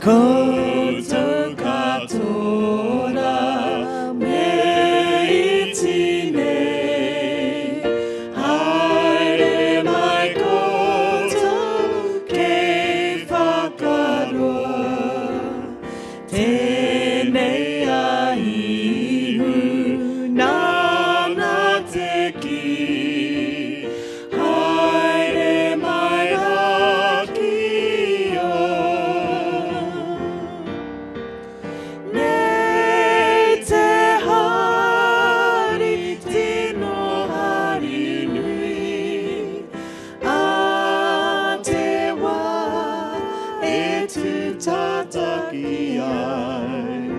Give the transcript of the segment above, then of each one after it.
Koutou katoa me iti nei, haere mai koutou ke whakaroa, tēnei a ihu nāna te ki, haere mai aki o. Nei te hari tino hari nui, a te wā e tu tātaki ai,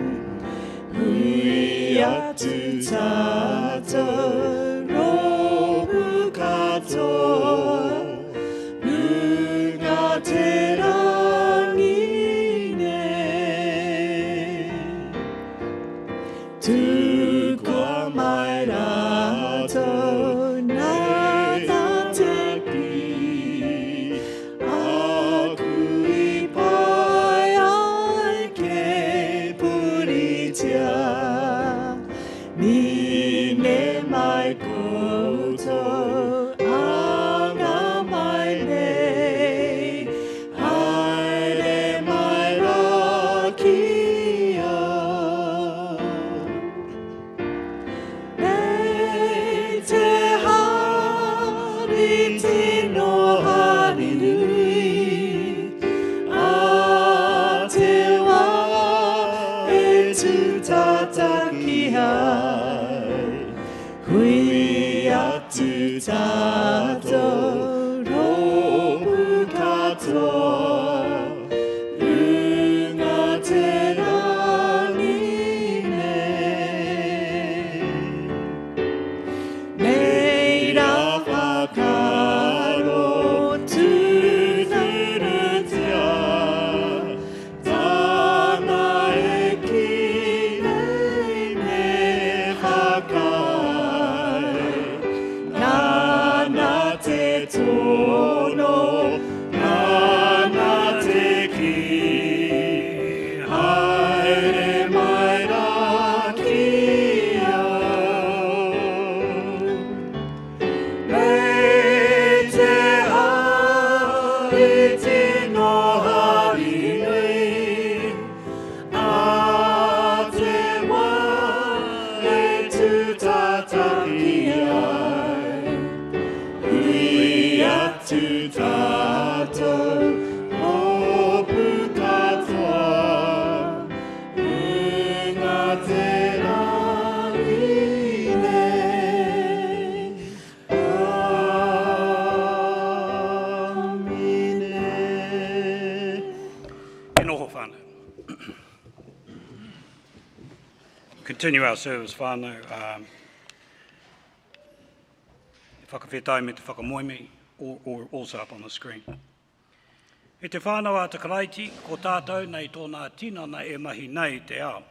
hui atu tātou rohu katoa, runga te rangi nei. Tūkoa mai rātou nāna te ki, aku i pai ai ke puritia, nine mai koutou, anga mai nei, haere mai raki o. Nei te hari tino hari nui, a te wā e tu tātaki ai, hui atu tātou rohu katoa, runga te rangi nei. Nei rā whakaro tūrutia, tāna e ki nei me whakai, nāna te tono, nāna te ki, haere mai raki au. Nei te hari tino hari nui, a te wā e tu tātaki ai, hui atu tātou hopu katoa, runga te rangi nei. Amine. E noho whānau. Continue our service whānau. Whakawhetai me te whakamoemi, also up on the screen. E te whānau a te karaiti, ko tātou nei tōna tinana e mahi nei te ao.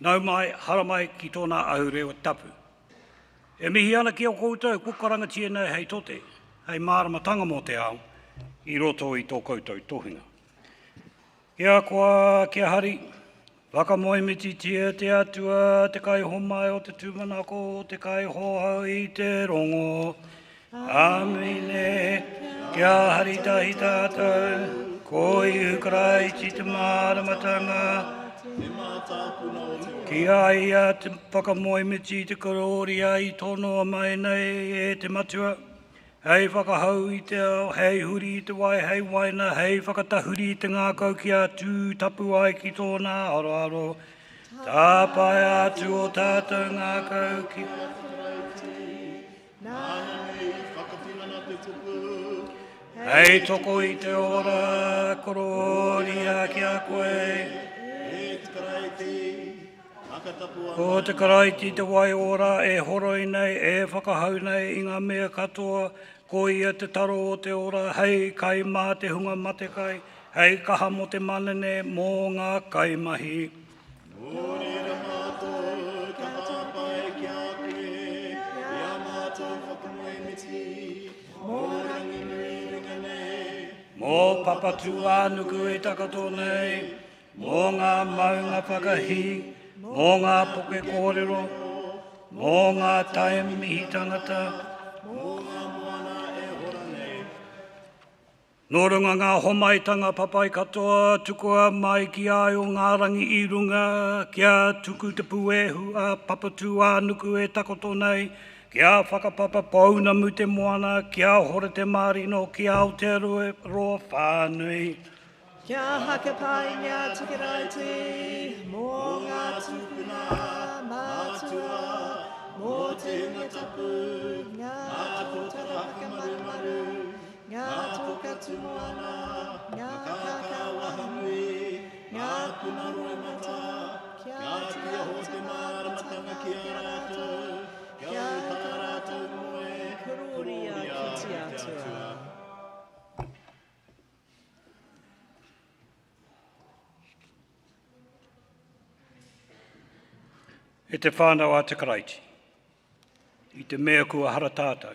Nau mai, hara mai ki tōna ahureo tapu. E Mihana ki o koutou, kukaranga tienei hei tote, hei māramatanga mō te ao, i roto i tō koutou tohinga. Kia koa, kia hari, whakamoemiti tia te atua, te kai homai o te tūmanako, te kai hohau i te rongo. Amine, kia hari tahi tātou, ko i hukaraiti te māramatanga, ki aia te whakamoemiti te karoria i tono mai nei e te matua. Hei whakahau i te ao, hei huri i te wai, hei waina, hei whakatahuri i te ngākau ki a tū tapu ai ki tōna aroaro. Tā pai atu o tātou ngākau ki... Hei toko i te ora, kororia ki a koe. Ko te karaiti te wai ora e horoi nei, e whakahau nei i ngā mea katoa, ko ia te taro o te ora, hei kai mā te hunga mate kai, hei kaha mo te manene mō ngā kaimahi. Nōrira mātou, ka hāpai ki a koe, ia mātou whakamoemiti, mō rangi nui ringa nei. Mō papatu ānuku e takato nei, mō ngā maunga whakahi, mō ngā poke kōrero, mō ngā tae mihi tāngata, nō runga ngā homaitanga papai katoa, tukua mai ki ai o ngā rangi i runga, kia tuku te puehu a papatu a nuku e takoto nei, kia whakapapa pauna mu te moana, kia hore te marino, kia Aotearoa whānui. Kia hakapai ngā tikiraiti, mō ngā tupuna mātua, mō te ngatapu, ngā tōtara whakamarumaru, ngā toka tumuana, ngā kakawahanui, ngā punaroe mata, kia te aho te māramatanga ki a rātou, kia ka rātou moe, kuroria ki te atua. E te whānau a te karaiti, i te mea kua hara tātou,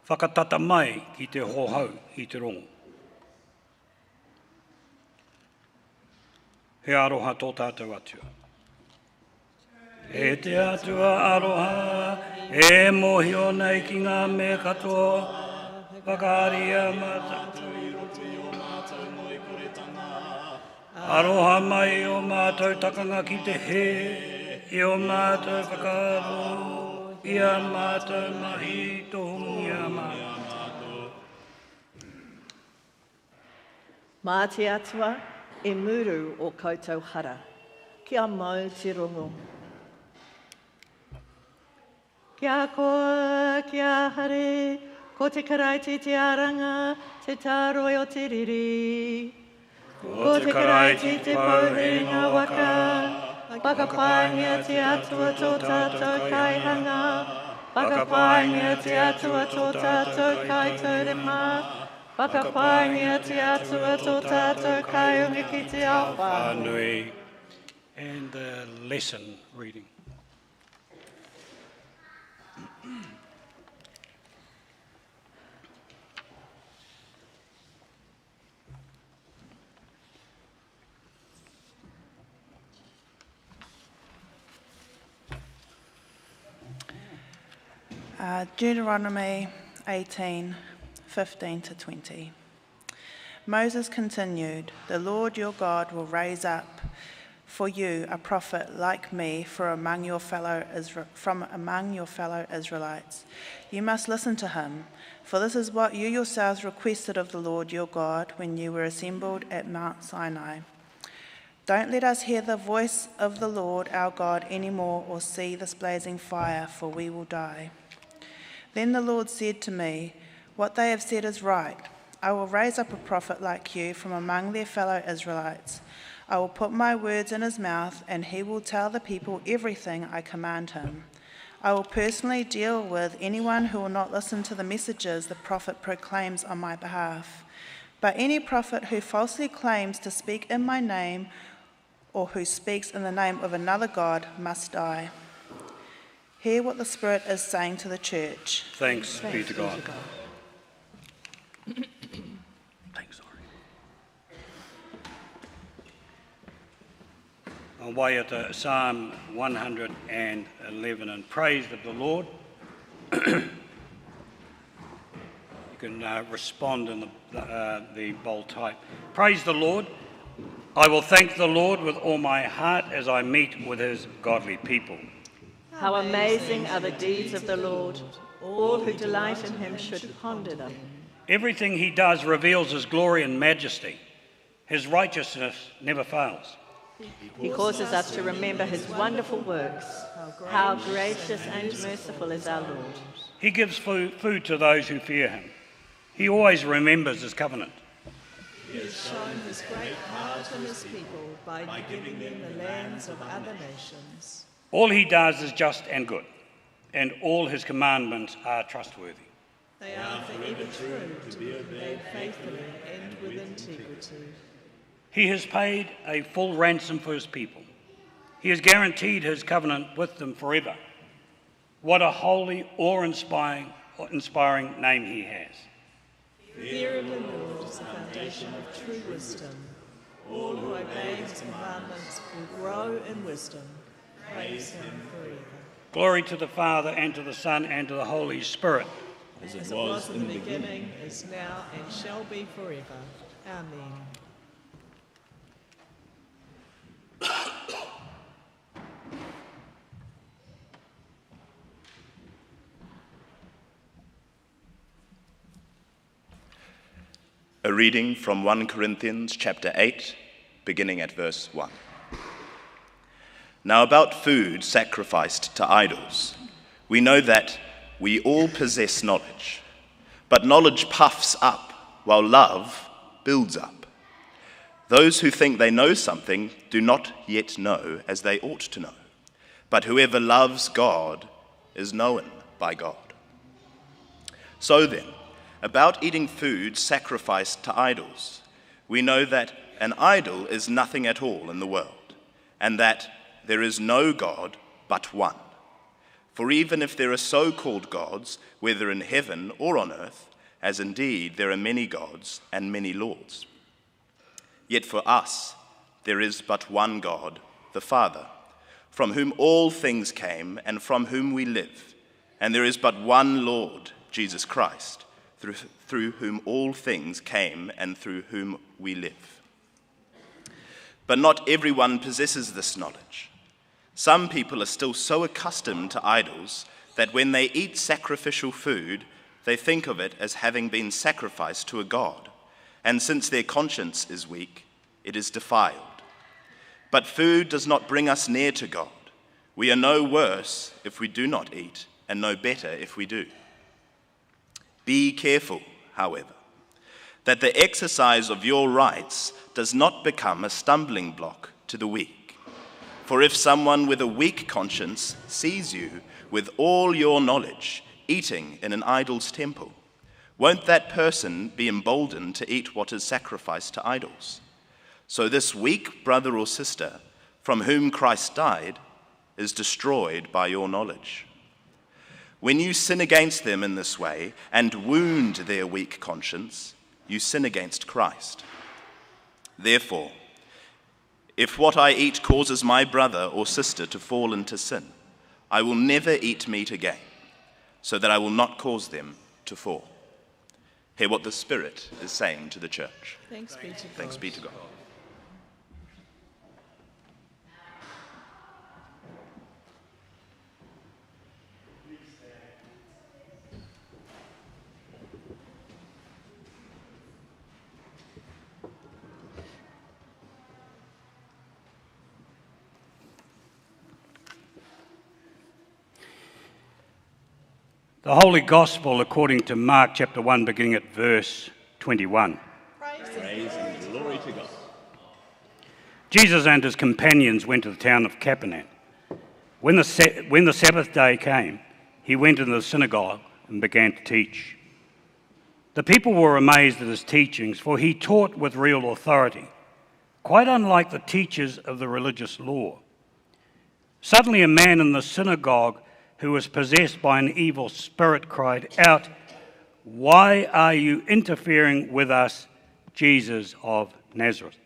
whakatata mai ki te hohau i te rongo. He aroha tō tātou atua. E te atua aroha, e mohio nei ki ngā mea katoa, whakaaria mātou. Aroha mai o mātou takanga ki te he, i o mātou whakaro, i a mātou mahi tohungi a mātou. Mā te atua e muru o koutou hara, kia mau te rongo. Kia koa, kia hare, ko te karaiti te aranga, te tāroe o te riri. Ko te karaiti te pouhenga waka, whakapaingia te atua tō tātou kaihanga, whakapaingia te atua tō tātou kai taurema, whakapaingia te atua tō tātou kai unga ki te ao whānui. And the lesson reading. Deuteronomy 18, 15 to 20. Moses continued, "The Lord your God will raise up for you a prophet like me from among your fellow Israelites. You must listen to him, for this is what you yourselves requested of the Lord your God when you were assembled at Mount Sinai. Don't let us hear the voice of the Lord our God anymore or see this blazing fire, for we will die." Then the Lord said to me, "What they have said is right. I will raise up a prophet like you from among their fellow Israelites. I will put my words in his mouth, and he will tell the people everything I command him. I will personally deal with anyone who will not listen to the messages the prophet proclaims on my behalf. But any prophet who falsely claims to speak in my name or who speaks in the name of another god must die." Hear what the Spirit is saying to the church. Thanks be to God. Thanks, sorry. On way at Psalm 111 and praise of the Lord. You can respond in the bold type. Praise the Lord. I will thank the Lord with all my heart as I meet with his godly people. How amazing are the deeds of the Lord. All who delight in him should ponder them. Everything he does reveals his glory and majesty. His righteousness never fails. He causes us to remember his wonderful works. How gracious and merciful is our Lord. He gives food to those who fear him. He always remembers his covenant. He has shown his great heart in his people by giving them the lands of other nations. All he does is just and good, and all his commandments are trustworthy. They are forever true to be obeyed faithfully and with integrity. He has paid a full ransom for his people. He has guaranteed his covenant with them forever. What a holy, awe-inspiring name he has. Fear of the Lord is the foundation of true wisdom. All who obey his commandments will grow in wisdom. Praise him forever. Glory to the Father, and to the Son, and to the Holy Spirit. As it was in the beginning, is now, and shall be forever. Amen. A reading from 1 Corinthians chapter 8, beginning at verse 1. Now about food sacrificed to idols, we know that we all possess knowledge, but knowledge puffs up, while love builds up. Those who think they know something do not yet know as they ought to know, but whoever loves God is known by God. So then, about eating food sacrificed to idols, we know that an idol is nothing at all in the world, and that there is no God but one. For even if there are so-called gods, whether in heaven or on earth, as indeed there are many gods and many lords, yet for us there is but one God, the Father, from whom all things came and from whom we live, and there is but one Lord, Jesus Christ, through whom all things came and through whom we live. But not everyone possesses this knowledge. Some people are still so accustomed to idols that when they eat sacrificial food, they think of it as having been sacrificed to a god, and since their conscience is weak, it is defiled. But food does not bring us near to God. We are no worse if we do not eat, and no better if we do. Be careful, however, that the exercise of your rights does not become a stumbling block to the weak. For if someone with a weak conscience sees you with all your knowledge eating in an idol's temple, won't that person be emboldened to eat what is sacrificed to idols? So this weak brother or sister from whom Christ died is destroyed by your knowledge. When you sin against them in this way and wound their weak conscience, you sin against Christ. Therefore, if what I eat causes my brother or sister to fall into sin, I will never eat meat again, so that I will not cause them to fall. Hear what the Spirit is saying to the church. Thanks be to God. Thanks be to God. The Holy Gospel according to Mark chapter 1, beginning at verse 21. Praise and glory to God. Jesus and his companions went to the town of Capernaum. When the Sabbath day came, he went into the synagogue and began to teach. The people were amazed at his teachings, for he taught with real authority, quite unlike the teachers of the religious law. Suddenly a man in the synagogue who was possessed by an evil spirit cried out, "Why are you interfering with us, Jesus of Nazareth?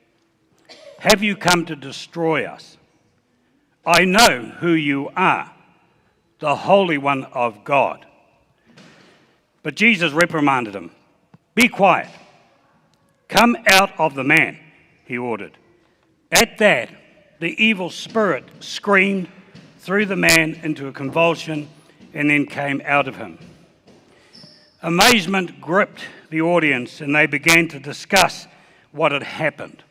Have you come to destroy us? I know who you are, the Holy One of God." But Jesus reprimanded him. "Be quiet. Come out of the man," he ordered. At that, the evil spirit screamed, threw the man into a convulsion, and then came out of him. Amazement gripped the audience, and they began to discuss what had happened.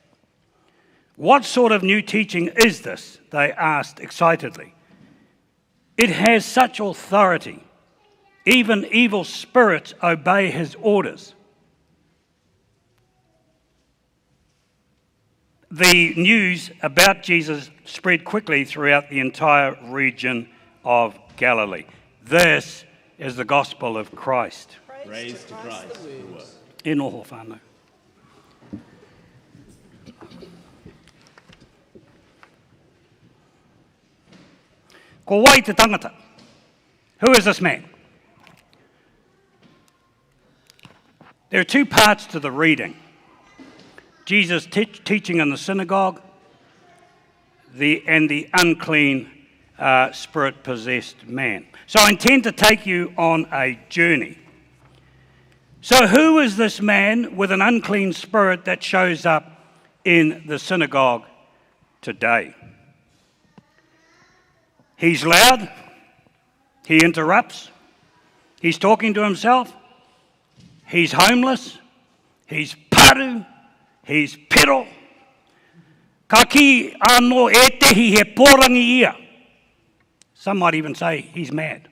"What sort of new teaching is this?" they asked excitedly. "It has such authority. Even evil spirits obey his orders." The news about Jesus spread quickly throughout the entire region of Galilee. This is the gospel of Christ. Praise to Christ. the word. E noho whānau. Ko wai te tangata. Who is this man? There are two parts to the reading. Jesus teaching in the synagogue, and the unclean spirit-possessed man. So I intend to take you on a journey. So who is this man with an unclean spirit that shows up in the synagogue today? He's loud. He interrupts. He's talking to himself. He's homeless. He's paru. He's pero. Ka ki anō e tehi he pōrangi ia. Some might even say he's mad.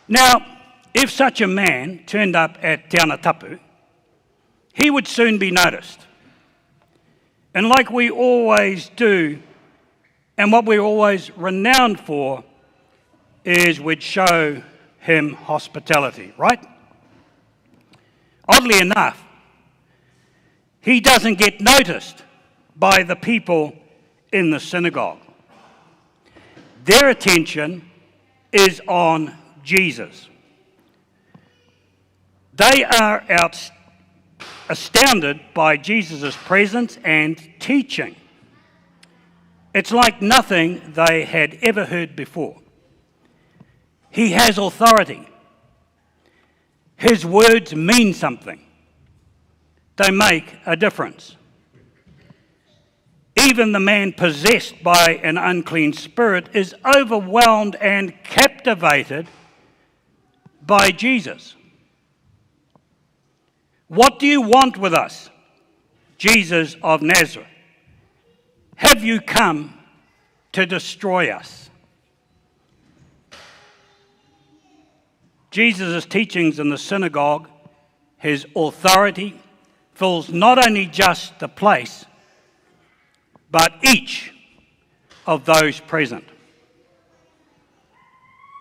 Now, if such a man turned up at Te Ana Tapu, he would soon be noticed. And like we always do, and what we're always renowned for, is we'd show him hospitality, right? Oddly enough, he doesn't get noticed by the people in the synagogue. Their attention is on Jesus. They are astounded by Jesus' presence and teaching. It's like nothing they had ever heard before. He has authority. His words mean something. They make a difference. Even the man possessed by an unclean spirit is overwhelmed and captivated by Jesus. What do you want with us, Jesus of Nazareth? Have you come to destroy us? Jesus' teachings in the synagogue, his authority, fills not only just the place, but each of those present.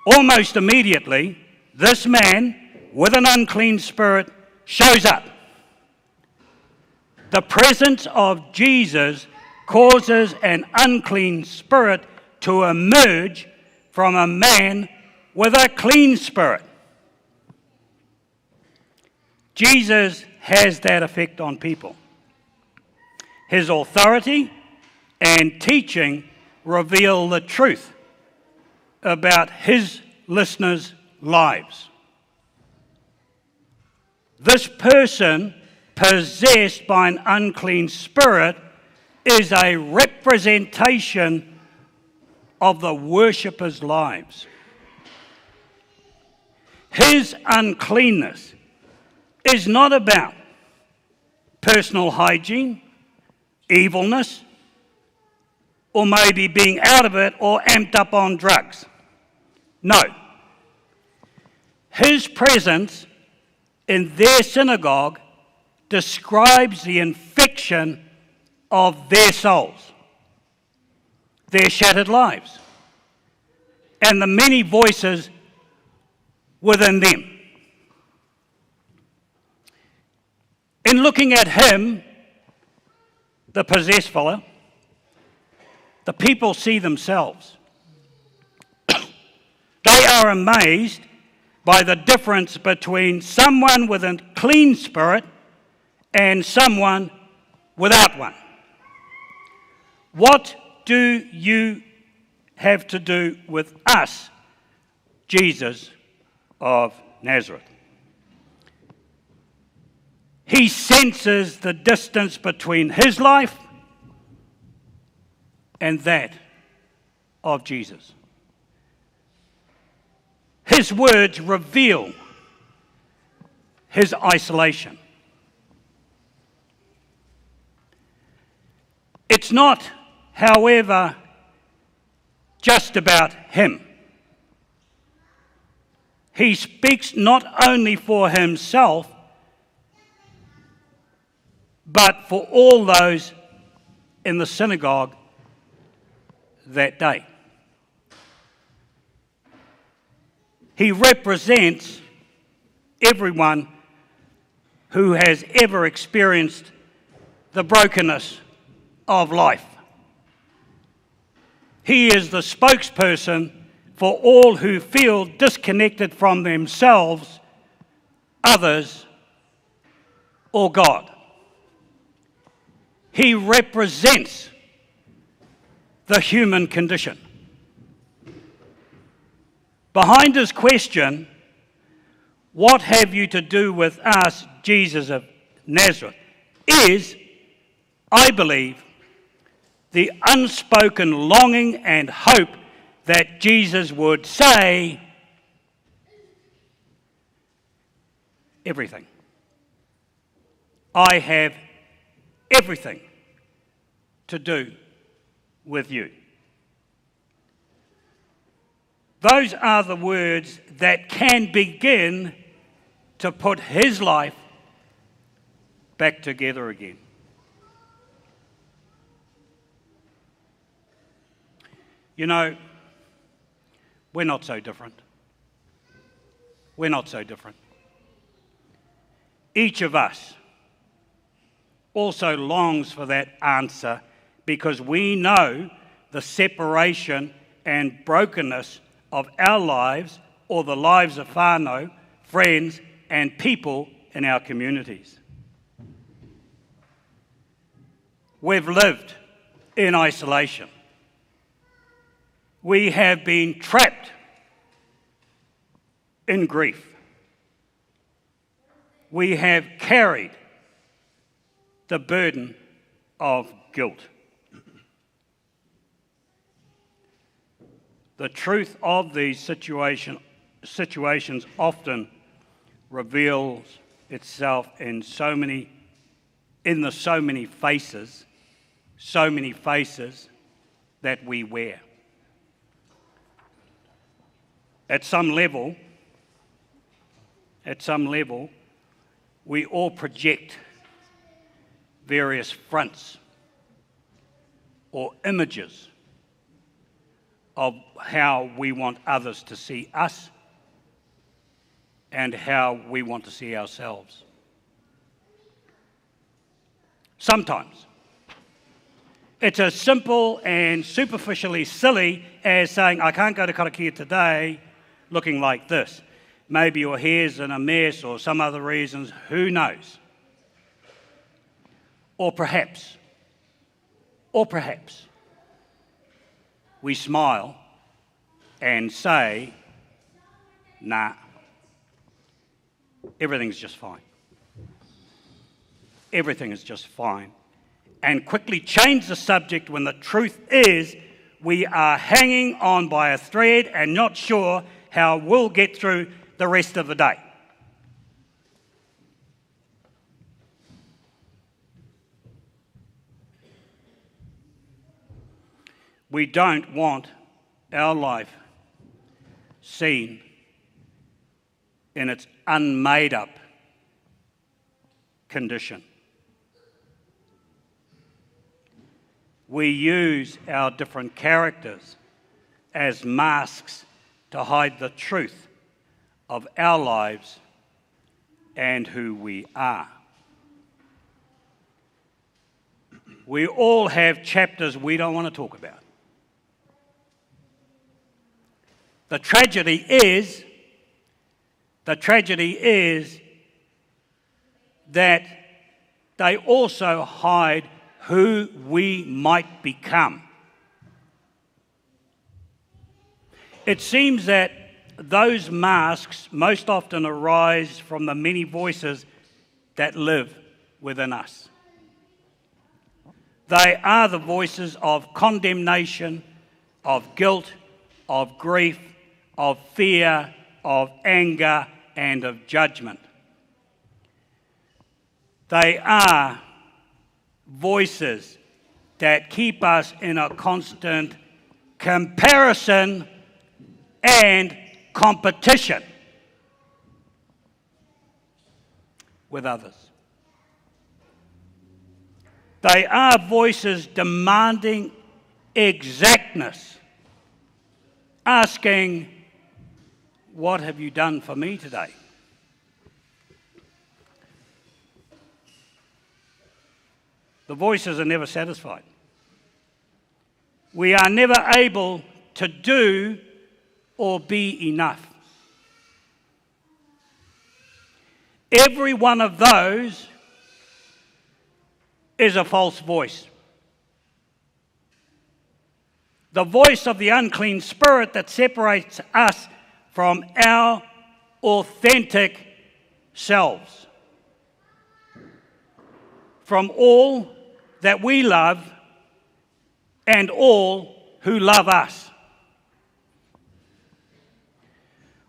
Almost immediately, this man with an unclean spirit shows up. The presence of Jesus causes an unclean spirit to emerge from a man with a clean spirit. Jesus has that effect on people. His authority and teaching reveal the truth about his listeners' lives. This person possessed by an unclean spirit is a representation of the worshippers' lives. His uncleanness is not about personal hygiene, evilness, or maybe being out of it or amped up on drugs. No. His presence in their synagogue describes the infection of their souls, their shattered lives, and the many voices within them. In looking at him, the possessed fellow, the people see themselves. They are amazed by the difference between someone with a clean spirit and someone without one. What do you have to do with us, Jesus of Nazareth? He senses the distance between his life and that of Jesus. His words reveal his isolation. It's not, however, just about him. He speaks not only for himself, but for all those in the synagogue that day. He represents everyone who has ever experienced the brokenness of life. He is the spokesperson for all who feel disconnected from themselves, others, or God. He represents the human condition. Behind his question, what have you to do with us, Jesus of Nazareth, is, I believe, the unspoken longing and hope that Jesus would say, everything. I have everything to do with you. Those are the words that can begin to put his life back together again. You know, we're not so different. We're not so different. Each of us also longs for that answer because we know the separation and brokenness of our lives or the lives of whānau, friends and people in our communities. We've lived in isolation. We have been trapped in grief. We have carried the burden of guilt. The truth of these situations often reveals itself in so many faces that we wear. At some level, we all project various fronts or images of how we want others to see us and how we want to see ourselves. Sometimes it's as simple and superficially silly as saying, I can't go to Karakia today looking like this. Maybe your hair's in a mess or some other reasons, who knows? Or perhaps, we smile and say, nah, everything's just fine. Everything is just fine. And quickly change the subject when the truth is we are hanging on by a thread and not sure how we'll get through the rest of the day. We don't want our life seen in its unmade-up condition. We use our different characters as masks to hide the truth of our lives and who we are. We all have chapters we don't want to talk about. The tragedy is that they also hide who we might become. It seems that those masks most often arise from the many voices that live within us. They are the voices of condemnation, of guilt, of grief, of fear, of anger, and of judgment. They are voices that keep us in a constant comparison and competition with others. They are voices demanding exactness, asking, what have you done for me today? The voices are never satisfied. We are never able to do or be enough. Every one of those is a false voice. The voice of the unclean spirit that separates us from our authentic selves, from all that we love and all who love us.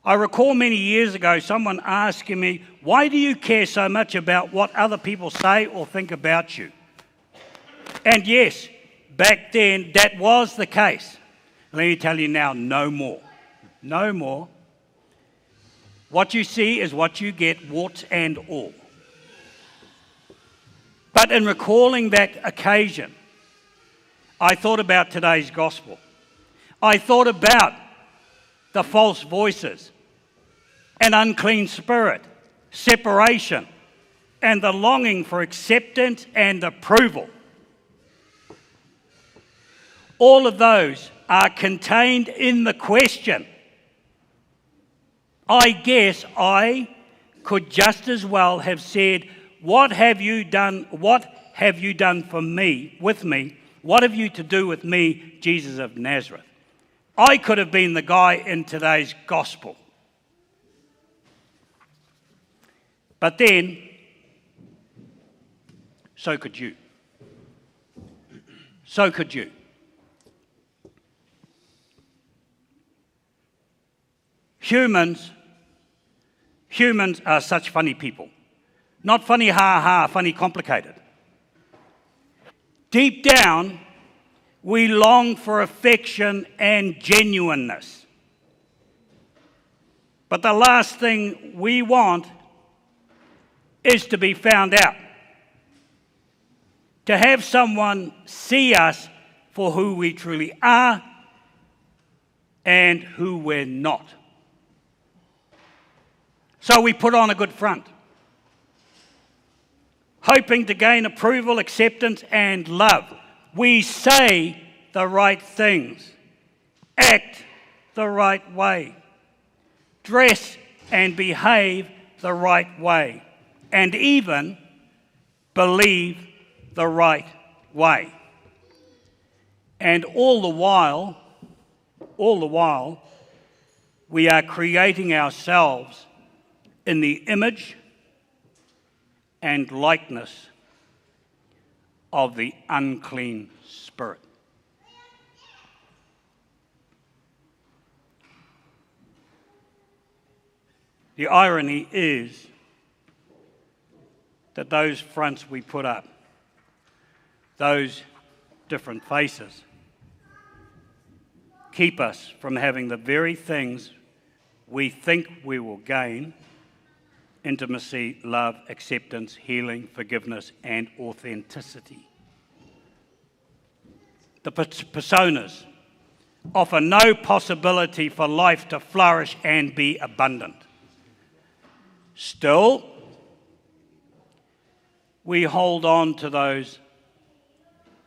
I recall many years ago someone asking me, why do you care so much about what other people say or think about you? And yes, back then that was the case. Let me tell you now, no more. No more. What you see is what you get, warts and all. But in recalling that occasion, I thought about today's gospel. I thought about the false voices, an unclean spirit, separation, and the longing for acceptance and approval. All of those are contained in the question. I guess I could just as well have said, what have you done for me, with me? What have you to do with me, Jesus of Nazareth? I could have been the guy in today's gospel. But then, so could you. So could you. Humans are such funny people. Not funny ha-ha, funny complicated. Deep down, we long for affection and genuineness. But the last thing we want is to be found out. To have someone see us for who we truly are and who we're not. So we put on a good front, hoping to gain approval, acceptance, and love. We say the right things, act the right way, dress and behave the right way, and even believe the right way. And all the while, we are creating ourselves in the image and likeness of the unclean spirit. The irony is that those fronts we put up, those different faces, keep us from having the very things we think we will gain: intimacy, love, acceptance, healing, forgiveness, and authenticity. The personas offer no possibility for life to flourish and be abundant. Still, we hold on to those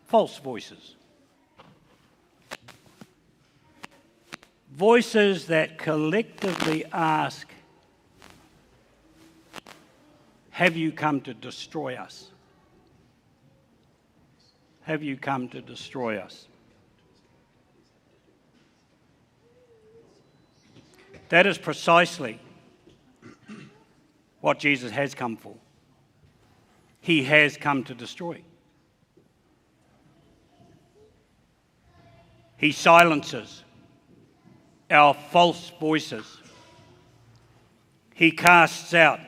false voices. Voices that collectively ask, have you come to destroy us? Have you come to destroy us? That is precisely what Jesus has come for. He has come to destroy. He silences our false voices. He casts out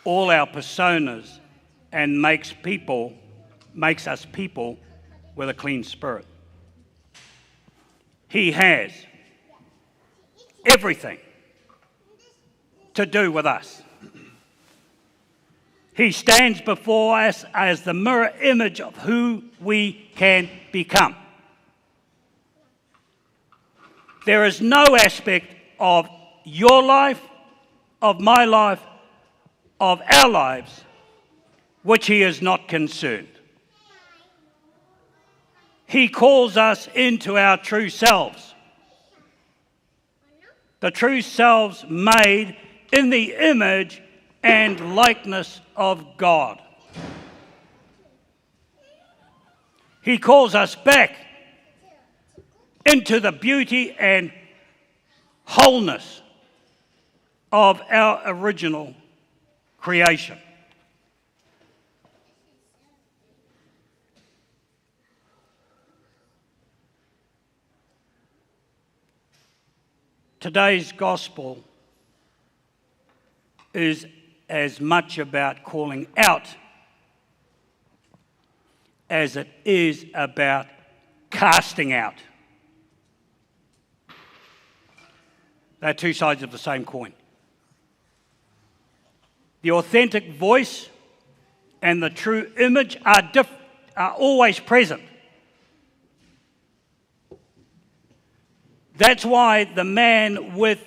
all our personas and makes us people with a clean spirit. He has everything to do with us. He stands before us as the mirror image of who we can become. There is no aspect of your life, of my life, of our lives, which he is not concerned. He calls us into our true selves. The true selves made in the image and likeness of God. He calls us back into the beauty and wholeness of our original creation. Today's gospel is as much about calling out as it is about casting out. They're two sides of the same coin. The authentic voice and the true image are always present. That's why the man with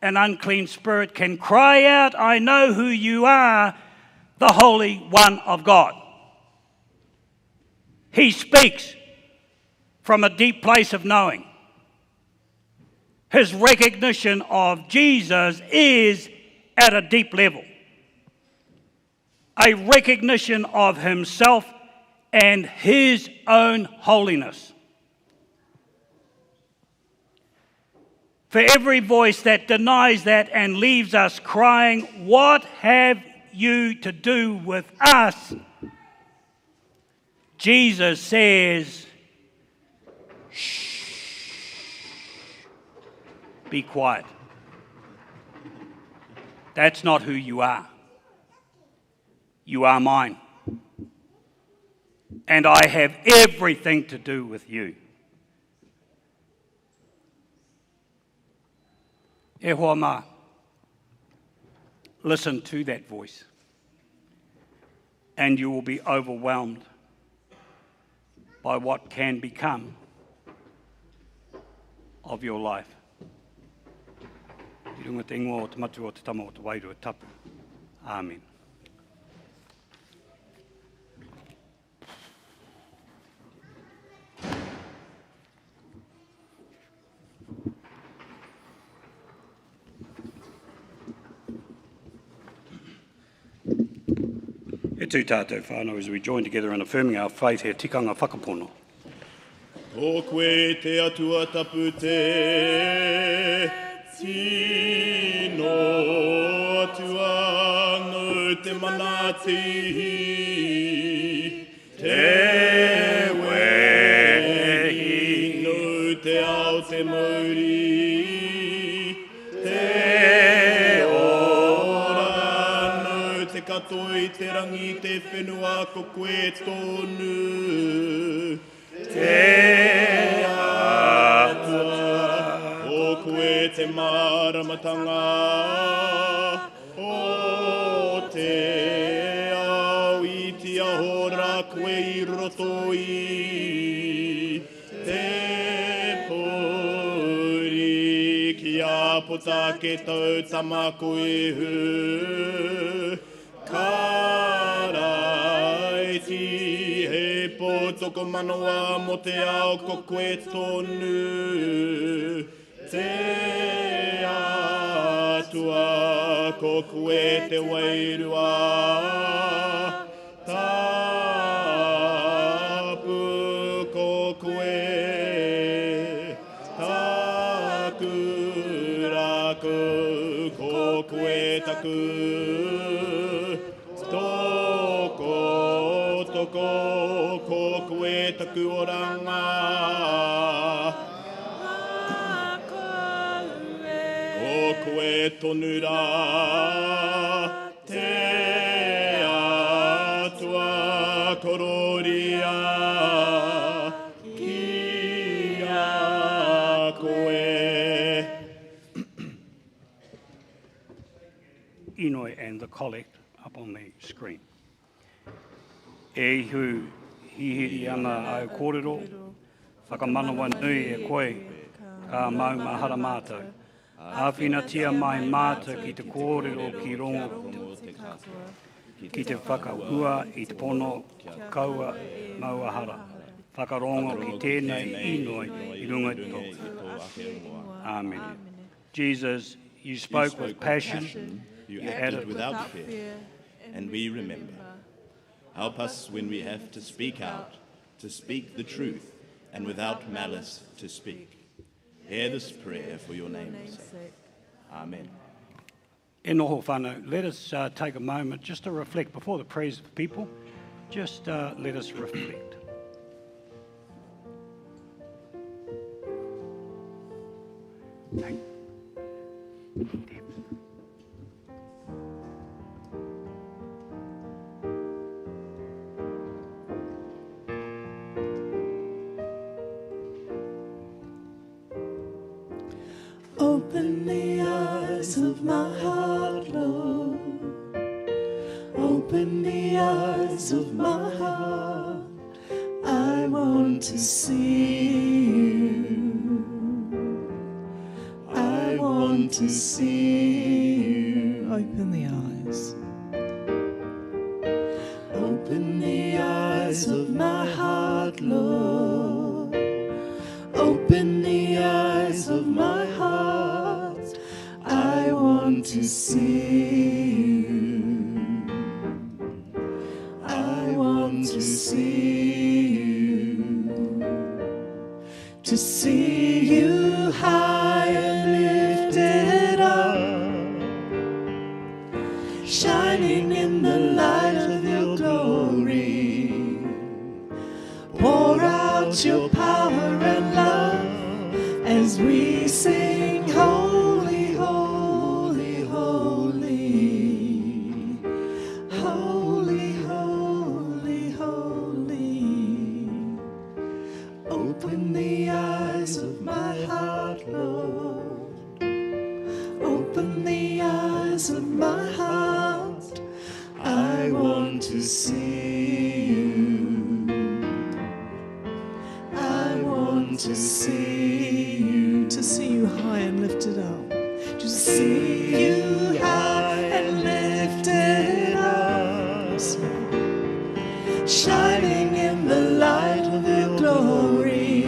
an unclean spirit can cry out, "I know who you are, the Holy One of God." He speaks from a deep place of knowing. His recognition of Jesus is at a deep level. A recognition of himself and his own holiness. For every voice that denies that and leaves us crying, "What have you to do with us?" Jesus says, "Shh, be quiet. That's not who you are. You are mine. And I have everything to do with you." E hoa mā. Listen to that voice, and you will be overwhelmed by what can become of your life. I runga te ingoa o te matu o te tama o te wairu e tapu. Amen. E tū tātou whānau as we join together in affirming our faith he tikanga whakapono. O koe te atua tapu te tino atua ngau te manatihi te wehi ngau te ao te mauri katoi te rangi te whenua ko koe tonu te atua o koe te māramatanga o te au i ti ahora koe i roto i te pori ki a pota ke tau tamako e hu Karaiti he potoko manoa mo te ao ko koe tonu te atua ko koe te wairua tapu ko koe taku raku ko koe taku ko koe taku oranga ko koe tonu rā te atua kororia ki a koe. Inoi and the collect up on the screen. E hu hihiri ana au kōrero, whakamanawa nui e koe, ka mau mahara mātou. Āwhinatia mai mātou ki te kōrero ki rongo, ki te whakaua i te pono kaua mauahara. Whakarongo ki tēnei inoi i runga tō. Amen. Jesus, you spoke with passion, You acted without fear, and we remember. Help us when we have to speak out to speak the truth, and without malice to speak. Hear this prayer for your name's sake. Amen. E noho whānau, let us take a moment just to reflect before the prayers of people. Just let us reflect. Thank you. Open the eyes of my heart, Lord. Open the eyes of my heart. I want to see you. I want to see you. Open the eyes. Open the eyes of my heart, Lord. Open the eyes of my heart. I want to see you. I want to see you. To see you high and lifted up, shining in the light of your glory. Pour out your power and love as we sing, holy, holy, holy, holy, holy, holy. Open the eyes of my heart, Lord. Open the eyes of my heart. I want to see you. I want to see you high and lifted up. To see you high and lifted up, shining in the light of your glory.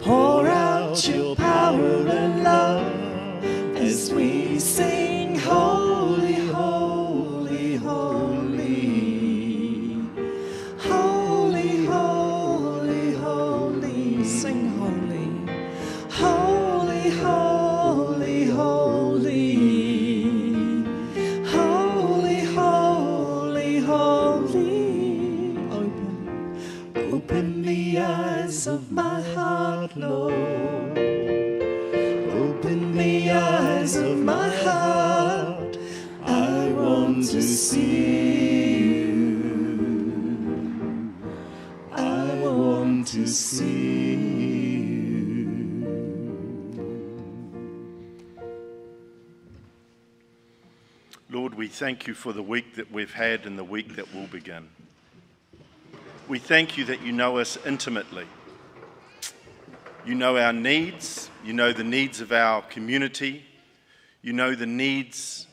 Pour out your power and love as we sing, holy, holy, holy, holy, holy, holy. Sing holy, holy, holy, holy, holy, holy, holy. Open the eyes of my heart, Lord. Open the eyes of my heart. I want to see you. I want to see you. Lord, we thank you for the week that we've had and the week that will begin. We thank you that you know us intimately. You know our needs. You know the needs of our community. You know the needs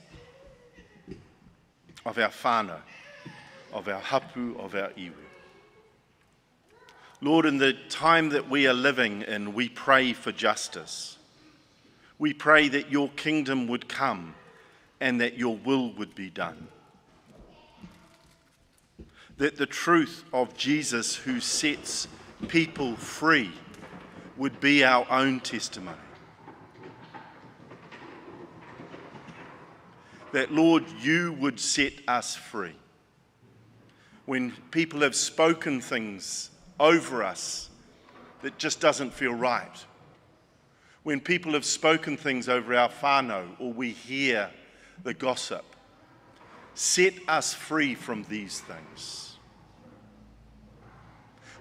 of our whānau, of our hapu, of our iwi. Lord, in the time that we are living in, we pray for justice. We pray that your kingdom would come and that your will would be done. That the truth of Jesus who sets people free would be our own testimony. That, Lord, you would set us free. When people have spoken things over us that just doesn't feel right. When people have spoken things over our whānau or we hear the gossip, set us free from these things.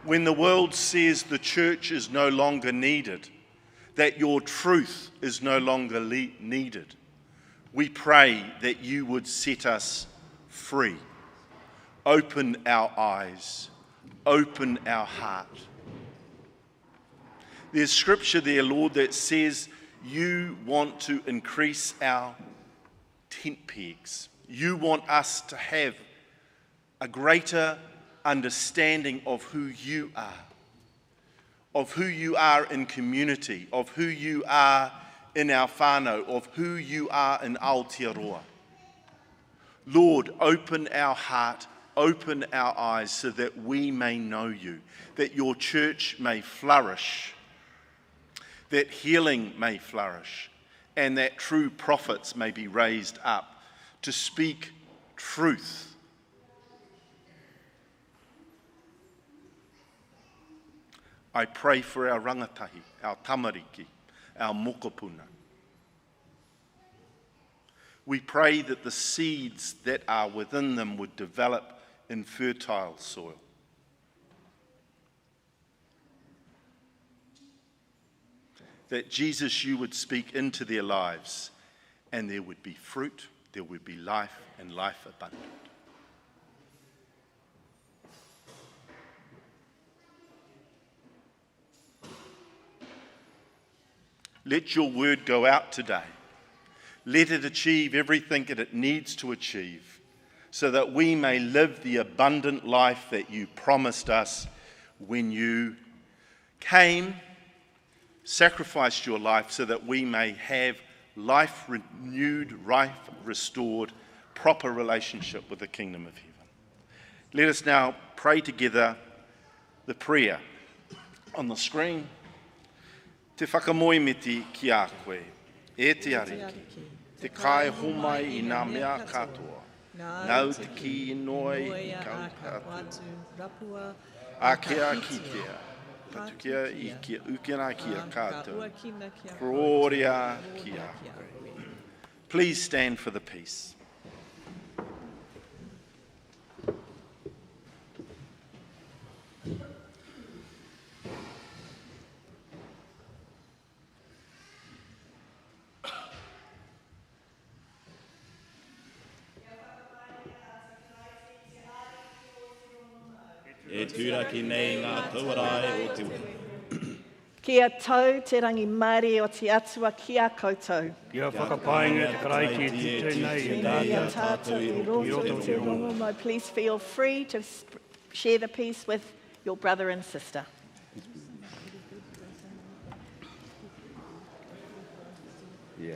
When the world says the church is no longer needed, that your truth is no longer needed, we pray that you would set us free. Open our eyes, open our heart. There's scripture there, Lord, that says you want to increase our tent pegs. You want us to have a greater understanding of who you are in community, of who you are in our whānau, of who you are in Aotearoa. Lord, open our heart, open our eyes so that we may know you, that your church may flourish, that healing may flourish, and that true prophets may be raised up to speak truth. I pray for our rangatahi, our tamariki, our mokopuna. We pray that the seeds that are within them would develop in fertile soil. That Jesus, you would speak into their lives, and there would be fruit, there would be life, and life abundant. Let your word go out today. Let it achieve everything that it needs to achieve, so that we may live the abundant life that you promised us when you came, sacrificed your life so that we may have life renewed, life restored, proper relationship with the kingdom of heaven. Let us now pray together the prayer on the screen. Te whakamoemiti ki a koe, e te ariki, te kai homai I ngā mea katoa, nau te ki inoi I kau katoa. A kia kitea, patukia I kia ukena kia katoa, gloria kia koe. Please stand for the peace. E tūraki nei ngā tauarae o te wē. Kia tau te rangi Māori o te atua ki a koutou. Kia whakapainga te karaiki tēnei Ia tātou I roto te rongomo. Please feel free to share the peace with your brother and sister. Yeah.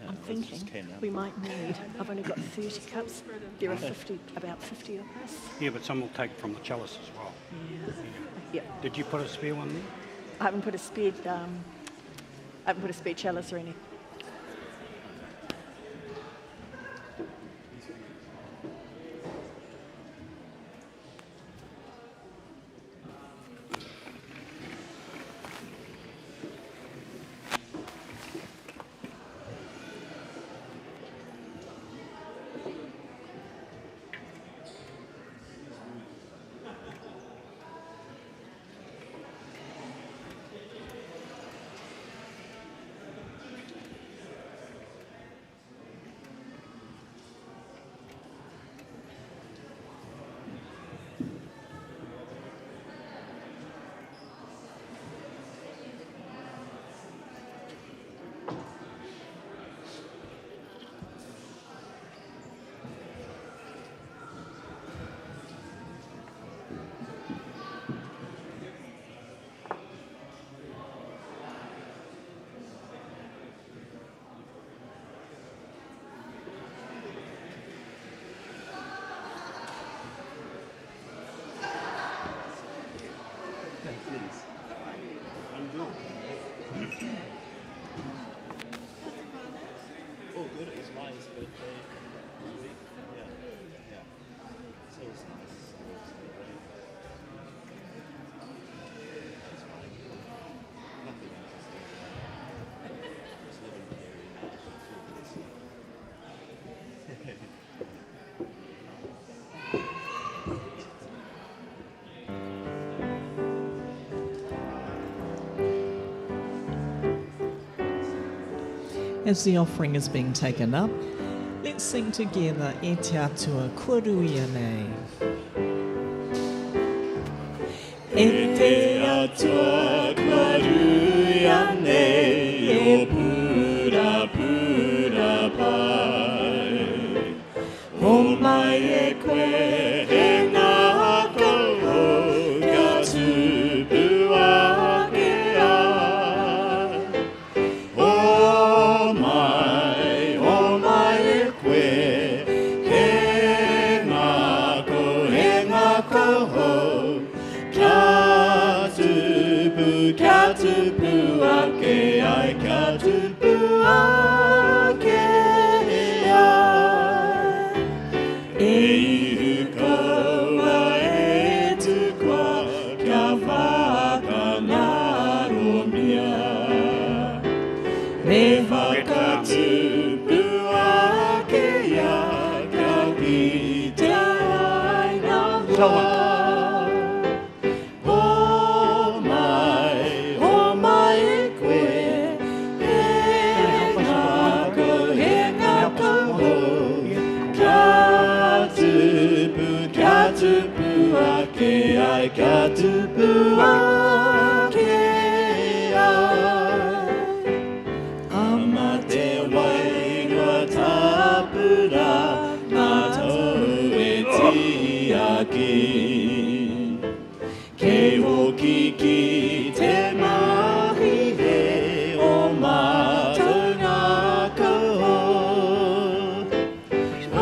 I'm thinking we might need, I've only got 30 cups, there are about 50 of us. Yeah, but some will take from the chalice as well. Yeah. Did you put a spare one there? I haven't put a spare chalice or anything. As the offering is being taken up, let's sing together E Te Atua Kuruia Nei. E Te Atua Kuruia Nei, o pura pura pai. O mai e koe he ngā kau ka tupu ake ai. O mai e koe he ngā koe koho, kia tupu ake ai, kia tupu ake ai. E ihu koa e tukua, kia whakangaro mia. Me whakatupu ake ia, kia kite ai ngā wā. O mai e koe, he ngā koho, kia tupu ake ai, kia tupu ake ai. Ama te wairua tapura, mātou e tiaki. Kei hoki ki te mahi he o mātou ngā koho. O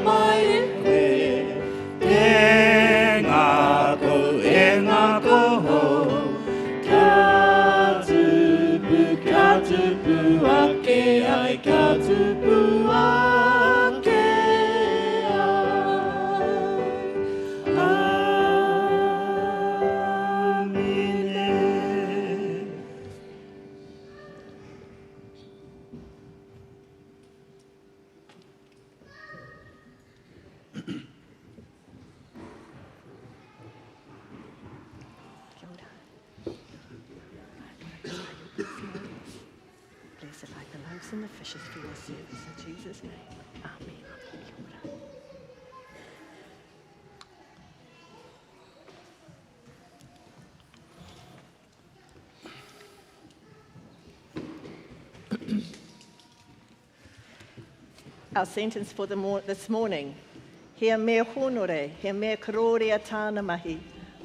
mai e koe, e ngā koho, kia tupu ake ai, kia tupu ake ai. Amine. Blessed are the loaves and the fishes for your service in Jesus' name. Amen. Kia ora. Our sentence for this morning. He mea honore, he mea karoria tāna mahi,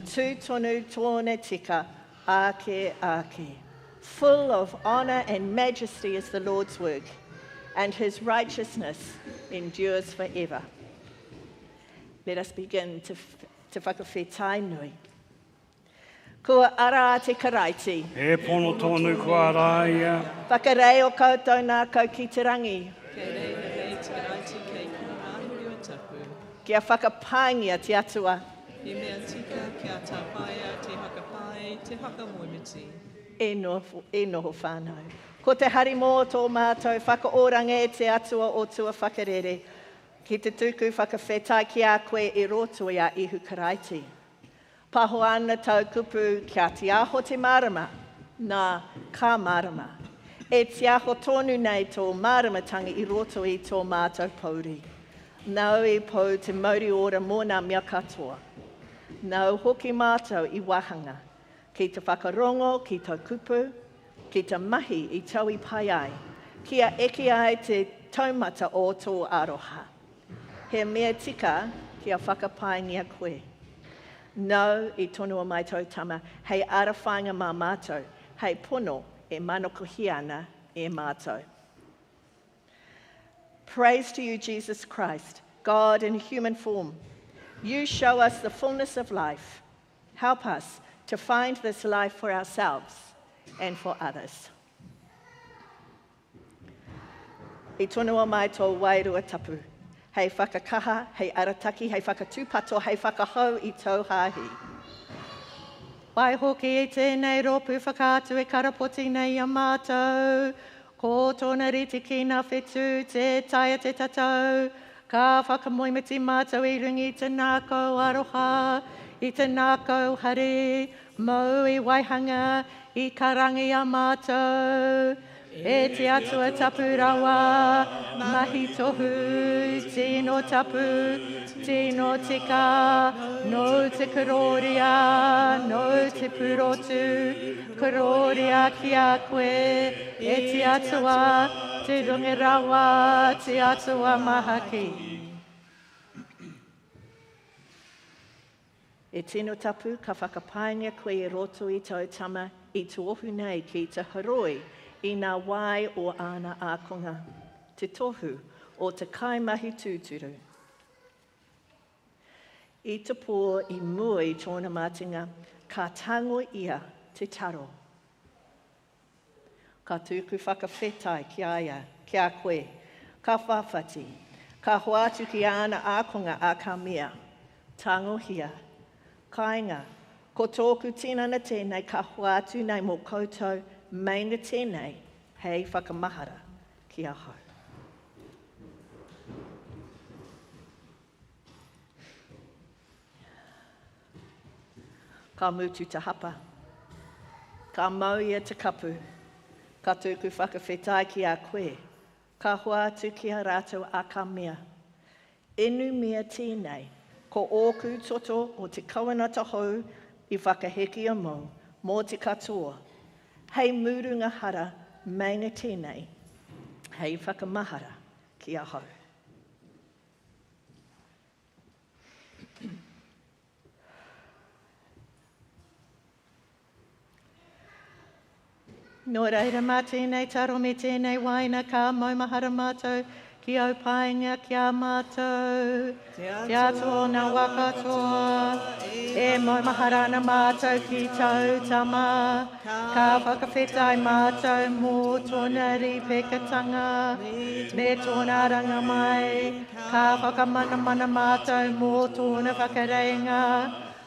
tū tonu tōne tika, ake ake. Full of honour and majesty is the Lord's work, and his righteousness endures forever. Let us begin to whakawhetai nui. Kua ara te karaiti. E pono tonu kua rāia. Whakarei o koutou nā kau ki te rangi. Kia whakapāngia te atua. He mea tika kia tāpaia te hakapai, te hakamoimiti. E noho whānau. Ko te hari mō tō mātou whakaoranga e te atua o tua whakarere. Ki te tuku whakawhetai ki a koe e roto i a ihu karaiti. Paho ana tau kupu kia te aho te marama, nā ka marama. E te aho tonu nei tō maramatanga i roto i tō mātou pauri. Nau i pou te mauri ora mō nā mea katoa. Nau hoki mātou i wahanga. Ki te whakarongo, ki tau kupu, ki te mahi i tau i pai ai. Kia eke ai te taumata o tō aroha. He mea tika kia whakapaingia koe. Nau i tonu o mai tautama, hei arawhainga mā mātou, hei pono e manokohi ana e mātou. Praise to you, Jesus Christ, God in human form. You show us the fullness of life. Help us to find this life for ourselves and for others. I tonu o mai tō wairua tapu. Hei whakakaha, hei arataki, hei whakatūpato, hei whakahau i tau hahi. Wai hoki e tēnei ropu whakātu e karapoti nei a mātou. Ko tōna riti ki ngā whetū, te taia te tatau. Ka whakamoimiti mātou i rungi te nākau aroha, i te nākau hare, mau i waihanga, i karangi a mātou. E te atua tapu rawa, mahi tohu, tino tapu, tino tika, no te karoria, no te purotu, karoria ki a koe, e te atua, te rungi rawa, te atua mahaki. E tino tapu ka whakapaingia koe i roto i tau tama i tuohu nei ki te haroi, i ngā wai o āna ākonga, te tohu o te kaimahi tūturu. I te pō I mua I tōna mātinga, ka tango ia te taro. Ka tūku whakawhetai ki aia, ki a koe, ka whawhati, ka hoatu ki ana ākonga a ka mea, tango hia, kāinga, ko tōku tinana tēnei ka hoatu nei mō koutou, mainga tēnei, hei whakamahara ki a hau. Ka mutu te hapa, ka mau ia te kapu, ka tūku whakawhetai ki a koe, ka hoatu ki a rātou a ka mea. Inu mea tēnei, ko ōku toto o te kawanata hou I whakaheki a mau, mō te katoa. Hei murunga hara, mainga tēnei, hei whakamahara ki a hau. Nō reira mā tēnei taro me tēnei waina ka maumahara mātou ki au painga ki a mātou. Te atua nā wakatoa, e maumahara na mātou ki tau tama. Ka whakawhetai mātou mō tōna ripekatanga, me tōna ranga mai. Ka whakamana mātou mō tōna whakareinga.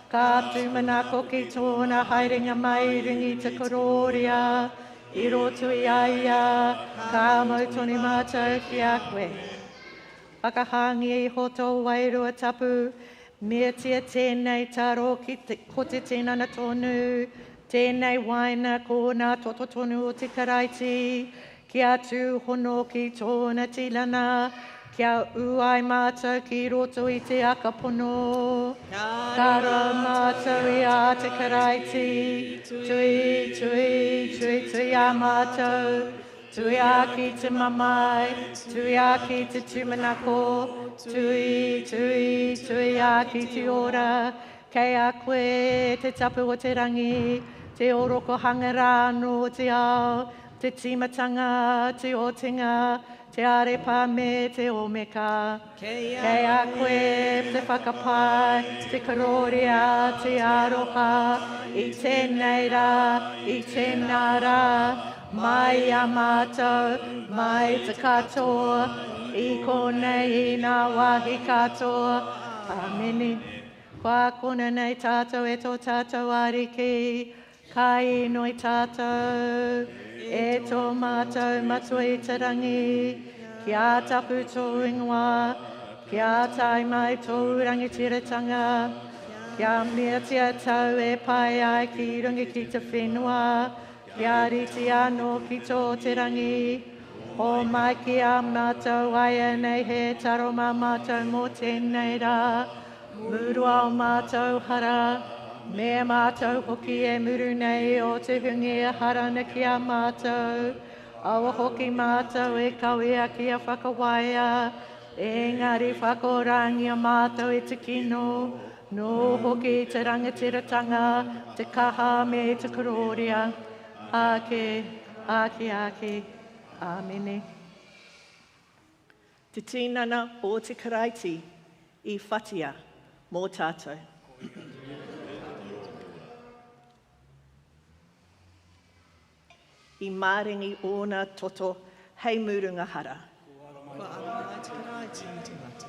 Ka tūmanako ki tōna haerenga mai ringi te kororia. I roto I aia, ka mau tōni mātou ki a koe. Whakahangi I hoto wairua tapu, mea tia tēnei taro ko te tēnana tonu, tēnei waina ko nā toto tonu o te karaiti, ki a tū hono ki tōna tilana, kia uai mātou ki roto I te akapono. Karo mātou I a te karaiti, tui, tui, tui, tui a mātou. Tui a ki te mamai, tui a ki te tūmanako, tui, tui, tui a ki te ora. Kei a koe te tapu o te rangi, te oroko hangarāno o te ao, te timatanga, te otinga, te arepa me te omeka. Kei a koe te whakapai, te karoria, te aroha, I tēnei rā, I tēnā rā. Mai a mātou, mai te katoa, I konei I nā wahi katoa. Ameni. Kua kona nei tātou e tō tātou ariki, ka inoi tātou, e tō mātou matua I te rangi, kia tapu tō ingoa, kia tai mai tō rangitiratanga, kia mea tia tau e pai ai ki rungi ki te whenua, kia riti anō ki tō te rangi, o mai ki a mātou aia nei he taro mā mātou mō tēnei rā, murua o mātou hara, me mātou hoki e muru nei o te hungi a harana ki a mātou, awa hoki mātou e kawea ki a whakawaia, engari whakorangi a mātou e te kino, no hoki te rangatiratanga, te kaha me te kororia. Ake, ake, ake, amene. Te tinana o te karaiti I whatia mō tātou. I māringi ōna toto hei murunga hara. Kua ara mai te karaiti I te matu.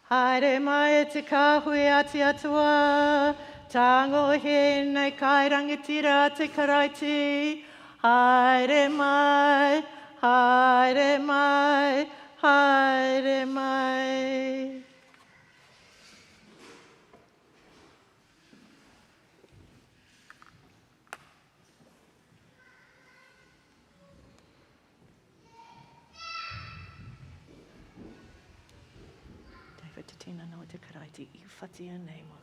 Haere mai e te kāhui a te atua, tango he nei kai rangatira te karaiti. Haere mai, haere mai, haere mai. Te tinana o te karaiti I whatia nei mo.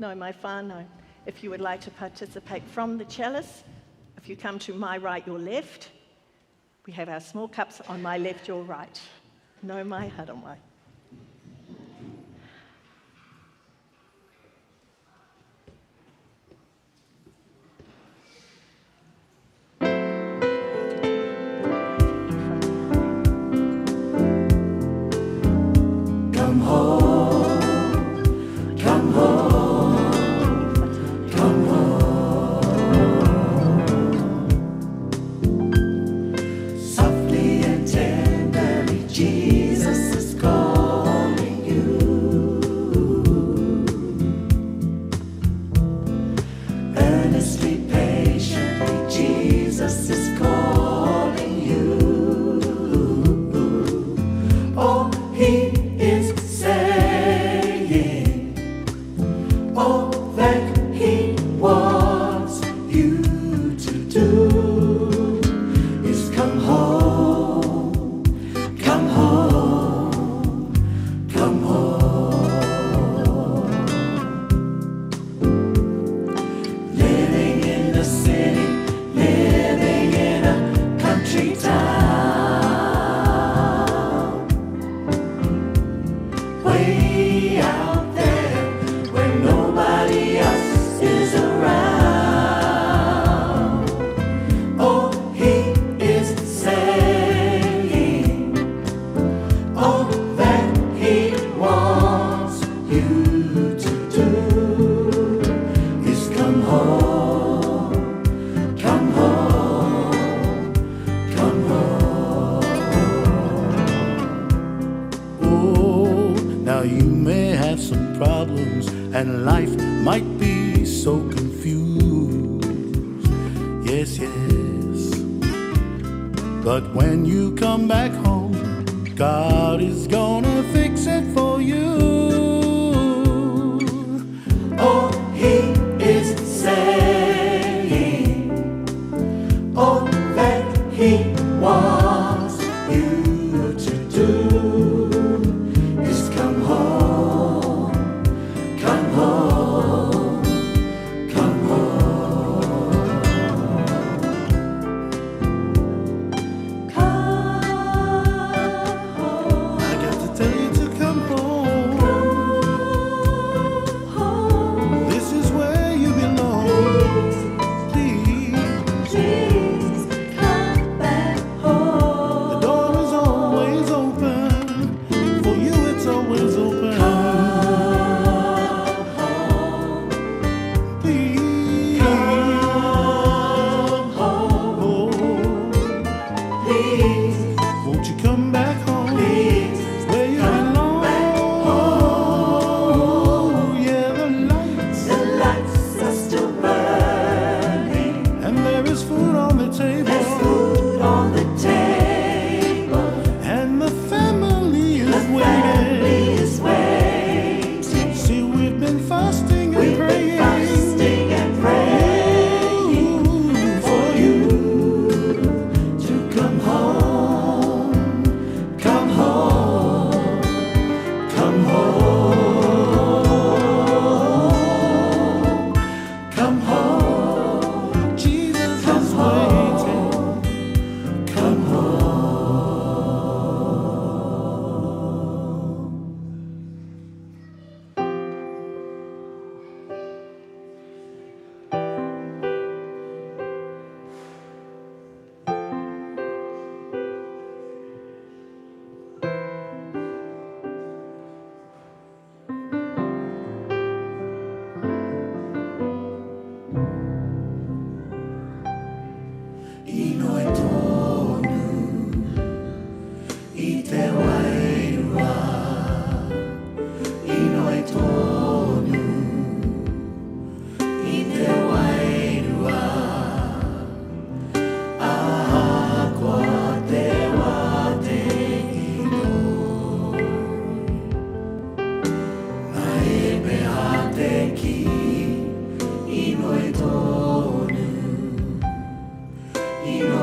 no mai whānau. If you would like to participate from the chalice, if you come to my right, your left, we have our small cups on my left, your right. No mai haramai. And life might be so confused. Yes, yes. But when you come back home, God is gonna fix it for you. Oh, He is saying, oh, that He wants you to do is come home, come home, come home. Come home. I got to tell you to come home. Come home. This is where you belong. Please, please come back home. The door is always open. For you, it's always open. Come home. Please come home. Please, won't you come back home? Please, where you belong. Yeah, the lights are still burning, and there is food on the table. There's food on the table, and the family is waiting. See, we've been fasting and praying. For you to come home, come home, come home, come home. Jesus is waiting. Come home. Inoi tonu, I te wairua. Inoi tonu, I te wairua. Aha koa te wā te inoi. Nā e mea te ki, inoi tonu. Inoi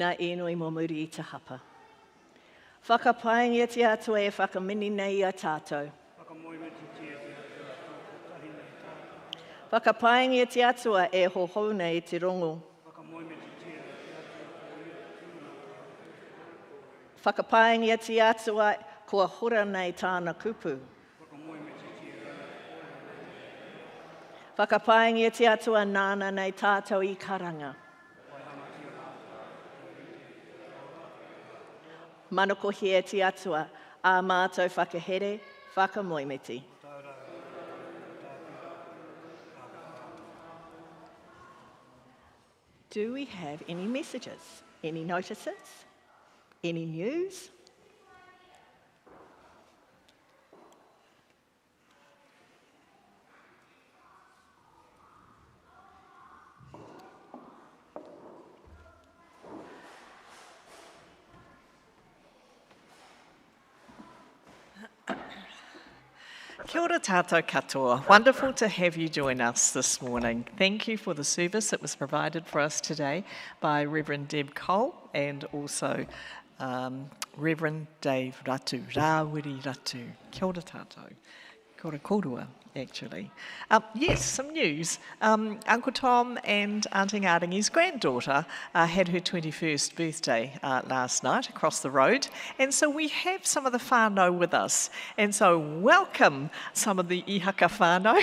Nā enoi mō muri I te hapa. Whakapaengia te atua e whakamini nei a tātou. Whakapaengia te atua e hohou nei te rongo. Whakapaengia te atua kua hura nei tāna kupu. Whakapaengia te atua nāna nei tātou I karanga. Manakohi e te atua, a mātou whakahere, whakamoimiti. Do we have any messages, any notices, any news? Kia ora tātou katoa. Wonderful to have you join us this morning. Thank you for the service that was provided for us today by Reverend Deb Cole and also Reverend Dave Ratu, Rawiri Ratu. Kia ora tātou. Kia ora korua, actually. Yes, some news. Uncle Tom and Auntie Ngaringi's granddaughter had her 21st birthday last night across the road. And so we have some of the whānau with us. And so welcome some of the ihaka whānau.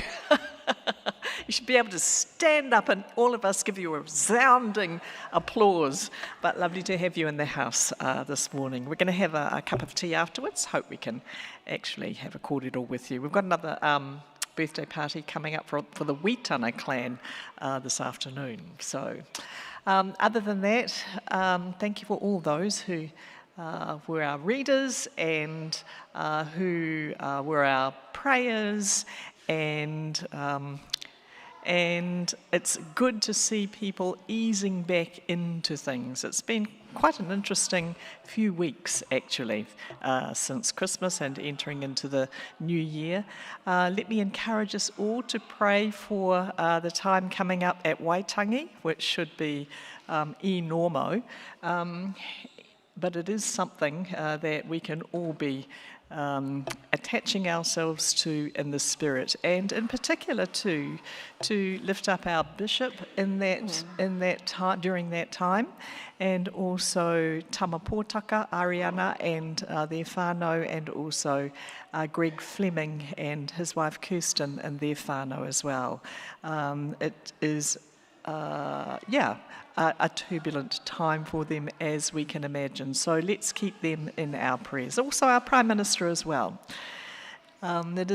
You should be able to stand up and all of us give you a resounding applause. But lovely to have you in the house this morning. We're going to have a cup of tea afterwards. Hope we can actually have a kōrero with you. We've got another birthday party coming up for the Witana clan this afternoon. So other than that, thank you for all those who were our readers and who were our prayers, and it's good to see people easing back into things. It's been quite an interesting few weeks, actually, since Christmas and entering into the new year. Let me encourage us all to pray for the time coming up at Waitangi, which should be e normo. But it is something that we can all be attaching ourselves to in the spirit, and in particular to lift up our bishop in that time, during that time, and also Tamapōtaka, Ariana and their whānau, and also Greg Fleming and his wife Kirsten and their whānau as well. It is a turbulent time for them, as we can imagine. So let's keep them in our prayers. Also our Prime Minister as well. It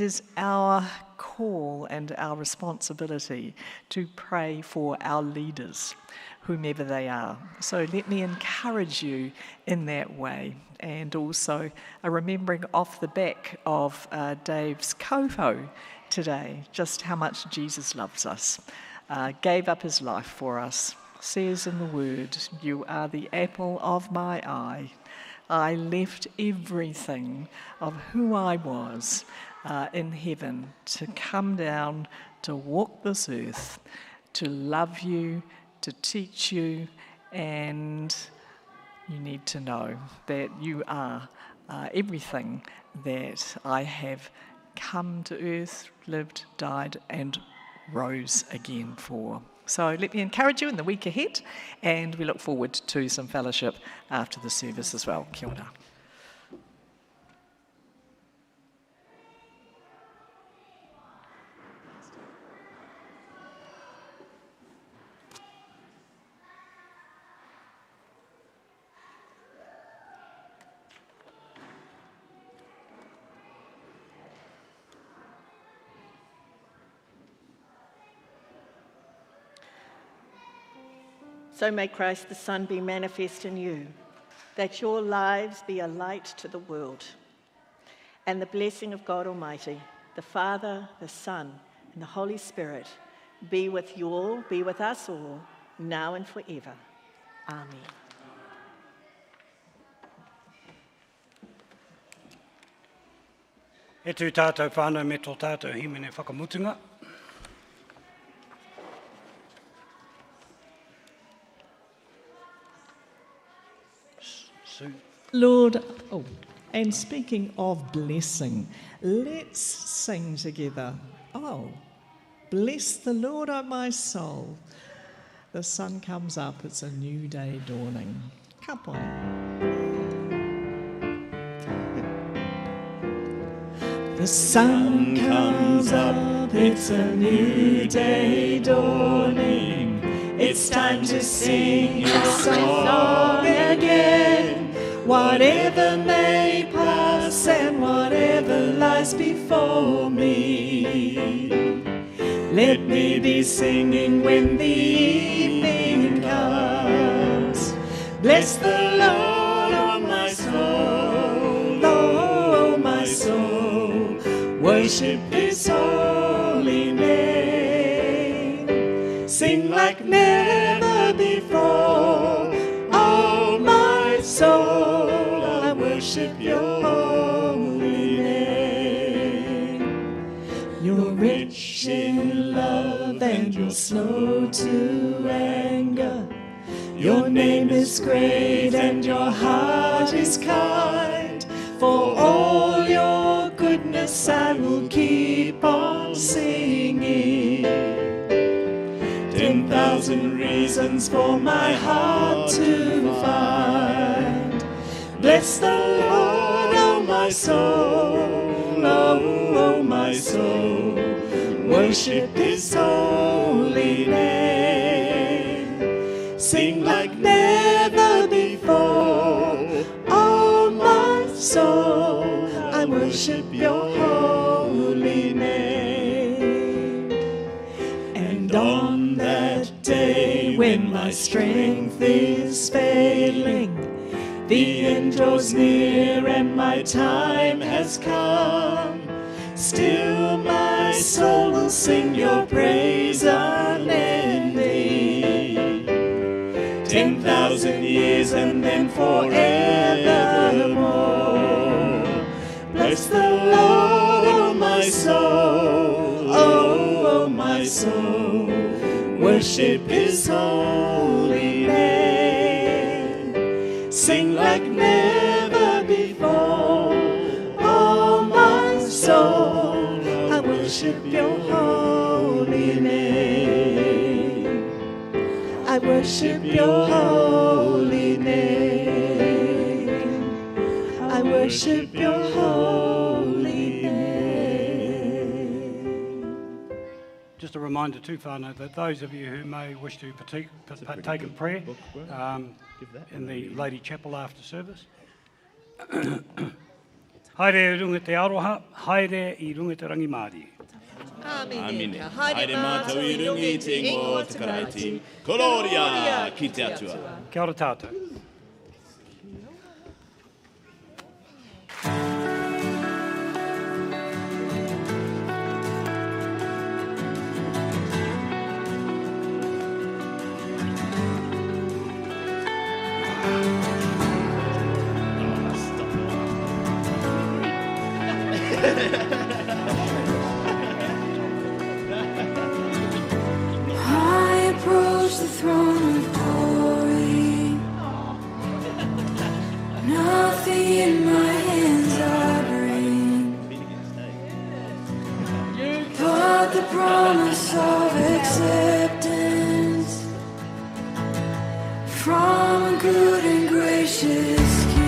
is our call and our responsibility to pray for our leaders, whomever they are. So let me encourage you in that way. And also remembering off the back of Dave's kōwhau today, just how much Jesus loves us. Gave up his life for us, says in the word, you are the apple of my eye. I left everything of who I was in heaven to come down, to walk this earth, to love you, to teach you, and you need to know that you are everything that I have come to earth, lived, died, and rose again for. So let me encourage you in the week ahead, and we look forward to some fellowship after the service as well. Kia ora. So may Christ the Son be manifest in you, that your lives be a light to the world. And the blessing of God Almighty, the Father, the Son, and the Holy Spirit be with you all, be with us all, now and forever. Amen. E tū tātou whānau me tō tātou himene whakamutunga. Lord, and speaking of blessing, let's sing together. Oh, bless the Lord, O my soul. The sun comes up, it's a new day dawning. Come on. The sun comes up, it's a new day dawning. It's time to sing your song again. Whatever may pass and whatever lies before me, let me be singing when the evening comes. Bless the Lord, oh my soul, oh my soul, worship his holy name. Sing like never before, oh my soul, I worship your holy name. You're rich in love and you're slow to anger. Your name is great and your heart is kind. For all your goodness I will keep on singing. 10,000 reasons for my heart to find. Bless the Lord, oh my soul, oh my soul, worship His holy name. Sing like never before, oh my soul, I worship Your holy name. And on that day when my strength is failing, the end draws near and my time has come, still my soul will sing Your praise unending. 10,000 years and then forevermore. Bless the Lord, oh my soul, oh my soul, worship His holy name. Sing like never before, oh my soul, I worship Your holy name. I worship Your holy name. I worship Your holy name. Just a reminder too, whānau, that those of you who may wish to partake in prayer in the Lady Chapel after service. Haere I runga te aroha, haere I runga te rangi Māori. Amine. Haere mātou I runga I te ingo te karaiti. Kororia ki te atua. Kia ora tātou. I approach the throne of glory. Nothing in my hands I bring, but the promise of acceptance from a good and gracious King.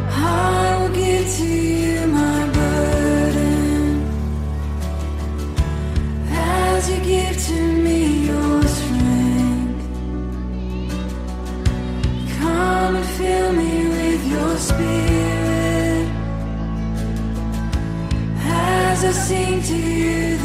I will give to You my burden, as You give to me Your strength. Come and fill me with Your Spirit, as I sing to You